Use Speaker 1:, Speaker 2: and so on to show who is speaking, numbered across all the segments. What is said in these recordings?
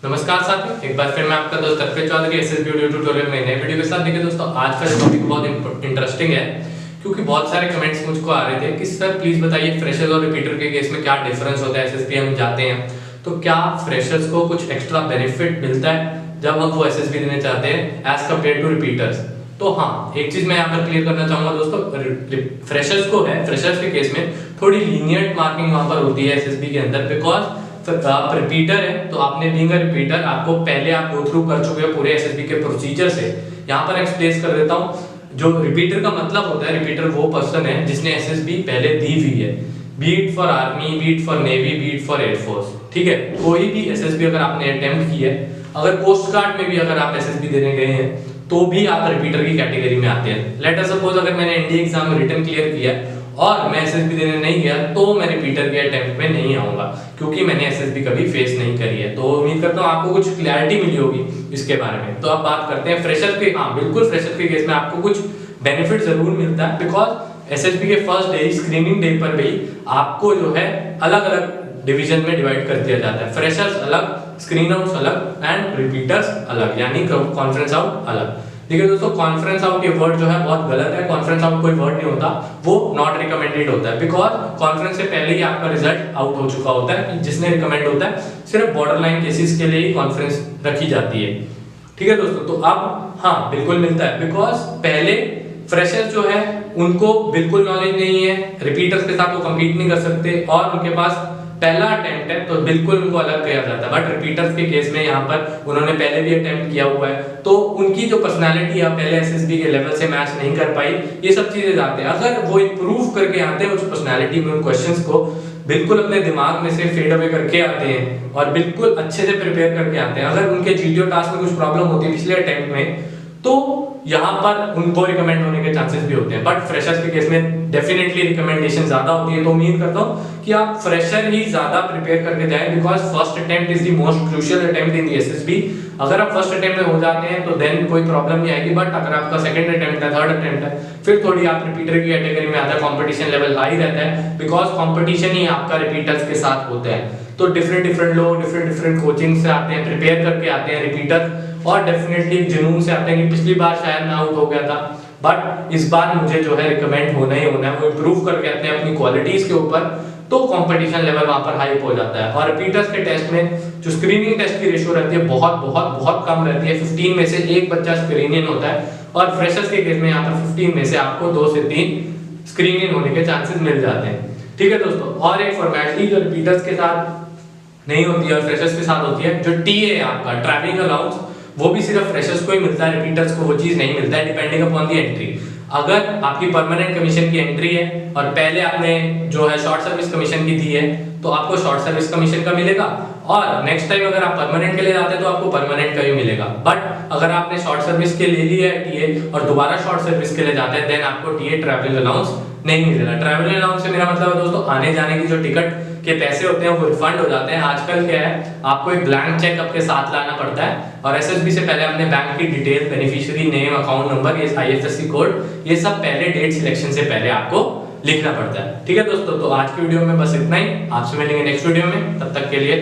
Speaker 1: नमस्कार साथियों, एक बार फिर मैं आपका दोस्त अर्पित चौधरी एसएसबी वीडियो ट्यूटोरियल में नए वीडियो के साथ। देखिए दोस्तों, आज का जो टॉपिक बहुत इंटरेस्टिंग है क्योंकि बहुत सारे कमेंट्स मुझको आ रहे थे कि सर प्लीज बताइए फ्रेशर्स और रिपीटर के केस में क्या डिफरेंस होता है। एसएसबी हम जाते हैं तो क्या फ्रेशर्स को कुछ एक्स्ट्रा बेनिफिट मिलता है जब हम वो एसएसबी देने चाहते हैं एज कम्पेयर टू रिपीटर्स। तो हाँ, एक चीज मैं यहाँ पर क्लियर करना चाहूंगा दोस्तों, फ्रेशर्स के केस में थोड़ी लीनियंट मार्किंग वहां पर होती है एसएसबी के अंदर, बिकॉज तो आप रिपीटर है तो आपने बीइंग अ रिपीटर आपको पहले आप गो थ्रू कर चुके हो पूरे एसएसबी के प्रोसीजर से। यहाँ पर एक्सप्लेन कर देता हूँ। जो रिपीटर का मतलब होता है, रिपीटर वो पर्सन है जिसने एसएसबी पहले दी हुई है, B it for army, B it for navy, B it for air force. ठीक है, कोई भी एसएसबी अगर आपने अटेम्प्ट की है, अगर कोस्ट गार्ड में भी अगर आप एसएसबी देने गए हैं तो भी आप रिपीटर की कैटेगरी में आते हैं। लेट अस सपोज अगर मैंने एनडीए एग्जाम रिटन क्लियर किया और मैं एसएसबी देने नहीं गया तो मैं रिपीटर के अटेम्प्ट में नहीं आऊंगा क्योंकि मैंने एसएसबी कभी फेस नहीं करी है। तो उम्मीद करता हूँ आपको कुछ क्लैरिटी मिली होगी इसके बारे में। तो अब बात करते हैं फ्रेशर के। हाँ बिल्कुल, फ्रेशर के केस में आपको कुछ बेनिफिट जरूर मिलता है, बिकॉज एसएसबी के फर्स्ट डे स्क्रीनिंग डे पर भी आपको जो है अलग अलग डिवीजन में डिवाइड कर दिया जाता है। फ्रेशर्स अलग, स्क्रीन आउट्स अलग एंड रिपीटर्स अलग, यानी कॉन्फ्रेंस आउट अलग। देखिए दोस्तों, कॉन्फ्रेंस आउट ये वर्ड जो है बहुत गलत है। कॉन्फ्रेंस आउट कोई वर्ड नहीं होता, वो नॉट रिकमेंडेड होता है, बिकॉज कॉन्फ्रेंस से पहले ही आपका रिजल्ट आउट हो चुका होता है। जिसने रिकमेंड होता है सिर्फ बॉर्डर लाइन केसेस के लिए ही कॉन्फ्रेंस रखी जाती है। ठीक है दोस्तों, तो अब हाँ बिल्कुल मिलता है, बिकॉज पहले फ्रेशर्स जो है उनको बिल्कुल नॉलेज नहीं है, रिपीटर्स के साथ वो कम्पीट नहीं कर सकते और उनके पास पहला अटेम्प्ट है तो बिल्कुल उनको अलग किया जाता है। बट रिपीटर्स के केस में यहाँ पर उन्होंने पहले भी अटेम्प्ट किया हुआ है तो उनकी जो पर्सनालिटी है पहले एसएसबी के लेवल से मैच नहीं कर पाई, ये सब चीजें जाते हैं। अगर वो इंप्रूव करके आते हैं उस पर्सनालिटी में, उन क्वेश्चंस को बिल्कुल अपने दिमाग में से फेड अवे करके आते हैं और बिल्कुल अच्छे से प्रिपेयर करके आते हैं। अगर उनके जीडीओ टास्क में कुछ प्रॉब्लम होती है पिछले अटेम्प्ट में तो यहाँ पर उनको रिकमेंड होने के चांसेस भी होते हैं। बट फ्रेशर्स के केस में डेफिनेटली रिकमेंडेशन ज्यादा होती है। तो उम्मीद करता हूँ कि आप फ्रेशर ही ज्यादा प्रिपेयर करके जाएं, because first attempt is the most crucial attempt in the SSB. अगर आप फर्स्ट अटेम्प्ट में हो जाते हैं तो देन कोई प्रॉब्लम नहीं आएगी। बट अगर आपका सेकंड अटेम्प्ट है, थर्ड अटेम्प्ट है, फिर थोड़ी आप रिपीटर की कैटेगरी में आता है, कंपटीशन लेवल हाई रहता है, बिकॉज कंपटीशन ही आपका रिपीटर्स के साथ होता है। तो डिफरेंट लोग डिफरेंट कोचिंग से आते हैं, प्रिपेयर करके आते हैं रिपीटर, और डेफिनेटली जुनून से आते हैं कि पिछली बार शायद मैं आउट हो गया था बट इस बार मुझे जो है रिकमेंड होना ही होना है। वो इंप्रूव करके आते हैं अपनी क्वालिटीज के ऊपर, तो कंपटीशन लेवल वहां पर हाई हो जाता है। और रिपीटर्स के टेस्ट में जो स्क्रीनिंग टेस्ट की रेशियो रहती है बहुत कम रहती है। 15 में से एक बच्चा स्क्रीनिंग होता है और फ्रेशर्स के केस में यहाँ पर 15 में से आपको 2 से 3 स्क्रीनिंग होने के चांसेस मिल जाते हैं। ठीक है दोस्तों, और एक फॉर्मेलिटी जो रिपीटर्स के साथ नहीं होती है और फ्रेशर्स के साथ होती है, जो टीए है आपका ट्रैवलिंग अलाउंस, वो भी सिर्फ फ्रेशर्स को ही मिलता है, रिपीटर्स को वो चीज नहीं मिलता है, डिपेंडिंग अपॉन द एंट्री। अगर आपकी परमानेंट कमीशन की एंट्री है और पहले आपने जो है शॉर्ट सर्विस कमीशन की दी है तो आपको शॉर्ट सर्विस कमीशन का मिलेगा, और नेक्स्ट टाइम अगर आप परमानेंट के लिए जाते हैं तो आपको परमानेंट का ही मिलेगा। बट अगर आपने शॉर्ट सर्विस के ले लिया है टीए और दोबारा शॉर्ट सर्विस के लिए जाते हैं, देन आपको टीए ट्रैवलिंग अलाउंस नहीं मिलेगा। ट्रैवलिंग अलाउंस से मेरा मतलब है दोस्तों, आने जाने की जो टिकट के पैसे होते हैं वो रिफंड हो जाते हैं। आजकल क्या है, आपको एक ब्लैंक चेक आपके साथ लाना पड़ता है और एसएसबी से पहले अपने बैंक की detail, beneficiary name, account number, ये आईएफएससी कोड, ये सब पहले डेट सिलेक्शन से पहले आपको लिखना पड़ता है। ठीक है दोस्तों, तो आज की वीडियो में बस इतना ही। आपसे मिलेंगे नेक्स्ट वीडियो में, तब तक के लिए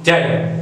Speaker 1: जय हिंद।